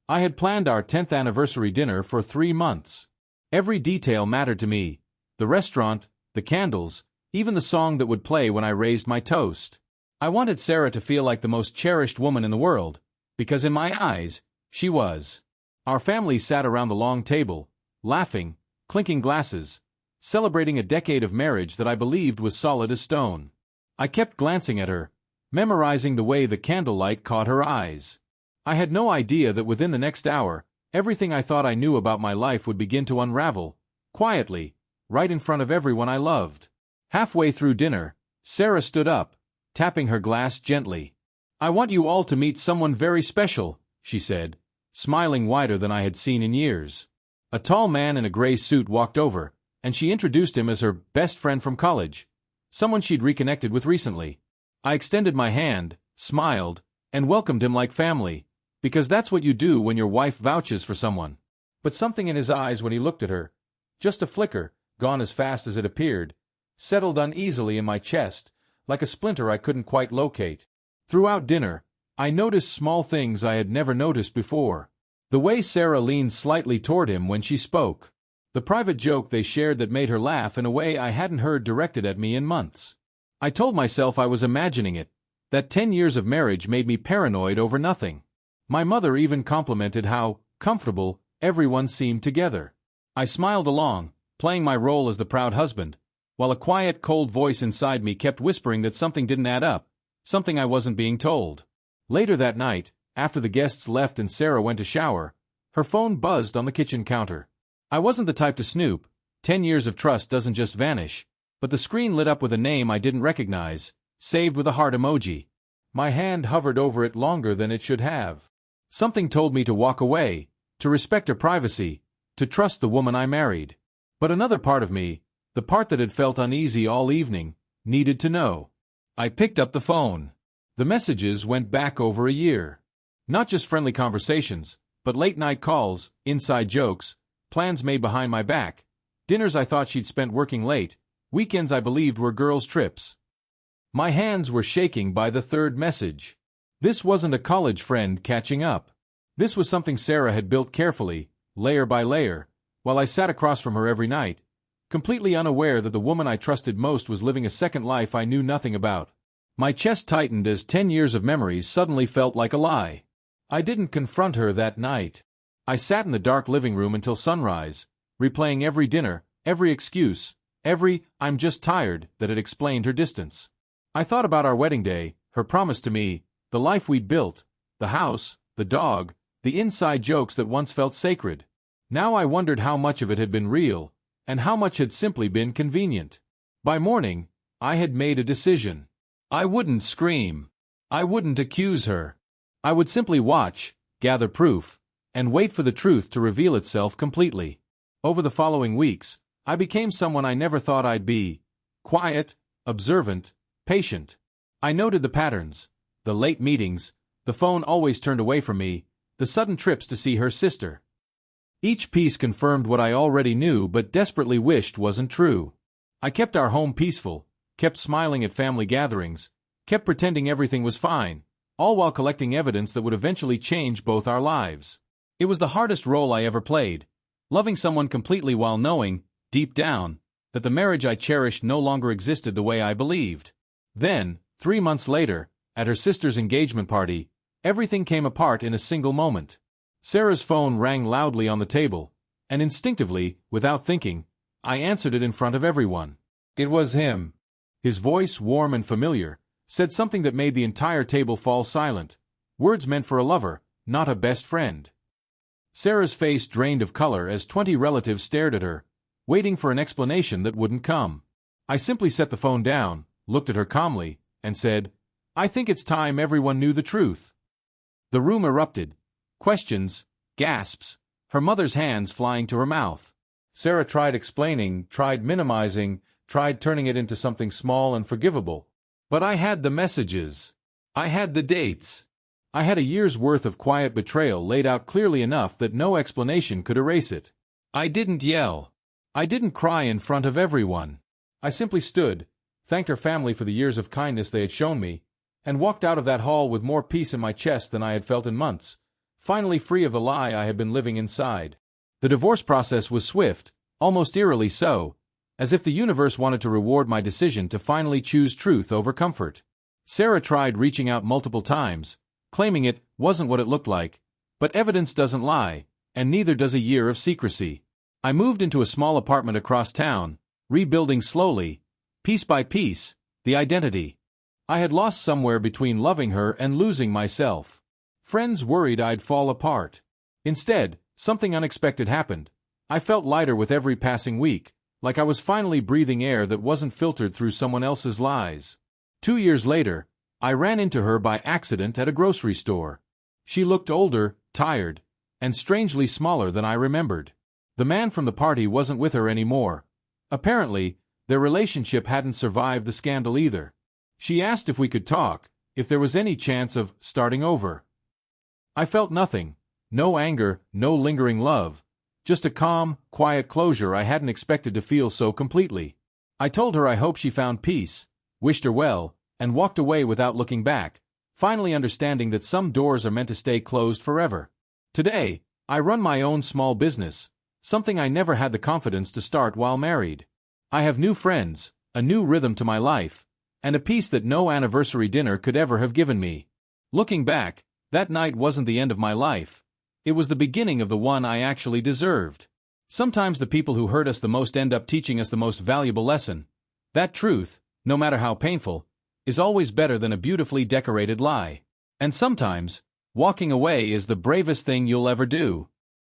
I had planned our 10th anniversary dinner for 3 months. Every detail mattered to me: the restaurant, the candles, even the song that would play when I raised my toast. I wanted Sarah to feel like the most cherished woman in the world, because in my eyes, she was. Our family sat around the long table, laughing, clinking glasses, celebrating a decade of marriage that I believed was solid as stone. I kept glancing at her, memorizing the way the candlelight caught her eyes. I had no idea that within the next hour, everything I thought I knew about my life would begin to unravel, quietly, right in front of everyone I loved. Halfway through dinner, Sarah stood up, tapping her glass gently. "I want you all to meet someone very special," she said, smiling wider than I had seen in years. A tall man in a gray suit walked over, and she introduced him as her best friend from college, someone she'd reconnected with recently. I extended my hand, smiled, and welcomed him like family, because that's what you do when your wife vouches for someone. But something in his eyes when he looked at her, just a flicker, gone as fast as it appeared, settled uneasily in my chest, like a splinter I couldn't quite locate. Throughout dinner, I noticed small things I had never noticed before. The way Sarah leaned slightly toward him when she spoke. The private joke they shared that made her laugh in a way I hadn't heard directed at me in months. I told myself I was imagining it, that 10 years of marriage made me paranoid over nothing. My mother even complimented how comfortable everyone seemed together. I smiled along, playing my role as the proud husband, while a quiet, cold voice inside me kept whispering that something didn't add up, something I wasn't being told. Later that night, after the guests left and Sarah went to shower, her phone buzzed on the kitchen counter. I wasn't the type to snoop. 10 years of trust doesn't just vanish, but the screen lit up with a name I didn't recognize, saved with a heart emoji. My hand hovered over it longer than it should have. Something told me to walk away, to respect her privacy, to trust the woman I married. But another part of me, the part that had felt uneasy all evening, needed to know. I picked up the phone. The messages went back over a year. Not just friendly conversations, but late-night calls, inside jokes, plans made behind my back, dinners I thought she'd spent working late, weekends I believed were girls' trips. My hands were shaking by the third message. This wasn't a college friend catching up. This was something Sarah had built carefully, layer by layer, while I sat across from her every night, completely unaware that the woman I trusted most was living a second life I knew nothing about. My chest tightened as 10 years of memories suddenly felt like a lie. I didn't confront her that night. I sat in the dark living room until sunrise, replaying every dinner, every excuse, every "I'm just tired" that had explained her distance. I thought about our wedding day, her promise to me, the life we'd built, the house, the dog, the inside jokes that once felt sacred. Now I wondered how much of it had been real, and how much had simply been convenient. By morning, I had made a decision. I wouldn't scream. I wouldn't accuse her. I would simply watch, gather proof, and wait for the truth to reveal itself completely. Over the following weeks, I became someone I never thought I'd be: quiet, observant, patient. I noted the patterns, the late meetings, the phone always turned away from me, the sudden trips to see her sister. Each piece confirmed what I already knew but desperately wished wasn't true. I kept our home peaceful, kept smiling at family gatherings, kept pretending everything was fine, all while collecting evidence that would eventually change both our lives. It was the hardest role I ever played, loving someone completely while knowing, deep down, that the marriage I cherished no longer existed the way I believed. Then, 3 months later, at her sister's engagement party, everything came apart in a single moment. Sarah's phone rang loudly on the table, and instinctively, without thinking, I answered it in front of everyone. It was him. His voice, warm and familiar, said something that made the entire table fall silent. Words meant for a lover, not a best friend. Sarah's face drained of color as 20 relatives stared at her, waiting for an explanation that wouldn't come. I simply set the phone down, looked at her calmly, and said, "I think it's time everyone knew the truth." The room erupted. Questions, gasps, her mother's hands flying to her mouth. Sarah tried explaining, tried minimizing, tried turning it into something small and forgivable. But I had the messages. I had the dates. I had a year's worth of quiet betrayal laid out clearly enough that no explanation could erase it. I didn't yell. I didn't cry in front of everyone. I simply stood, thanked her family for the years of kindness they had shown me, and walked out of that hall with more peace in my chest than I had felt in months, finally free of the lie I had been living inside. The divorce process was swift, almost eerily so, as if the universe wanted to reward my decision to finally choose truth over comfort. Sarah tried reaching out multiple times, claiming it wasn't what it looked like, but evidence doesn't lie, and neither does a year of secrecy. I moved into a small apartment across town, rebuilding slowly, piece by piece, the identity I had lost somewhere between loving her and losing myself. Friends worried I'd fall apart. Instead, something unexpected happened. I felt lighter with every passing week, like I was finally breathing air that wasn't filtered through someone else's lies. 2 years later, I ran into her by accident at a grocery store. She looked older, tired, and strangely smaller than I remembered. The man from the party wasn't with her anymore. Apparently, their relationship hadn't survived the scandal either. She asked if we could talk, if there was any chance of starting over. I felt nothing. No anger, no lingering love. Just a calm, quiet closure I hadn't expected to feel so completely. I told her I hoped she found peace, wished her well, and walked away without looking back, finally understanding that some doors are meant to stay closed forever. Today, I run my own small business, something I never had the confidence to start while married. I have new friends, a new rhythm to my life, and a peace that no anniversary dinner could ever have given me. Looking back, that night wasn't the end of my life. It was the beginning of the one I actually deserved. Sometimes the people who hurt us the most end up teaching us the most valuable lesson. That truth, no matter how painful, is always better than a beautifully decorated lie. And sometimes, walking away is the bravest thing you'll ever do.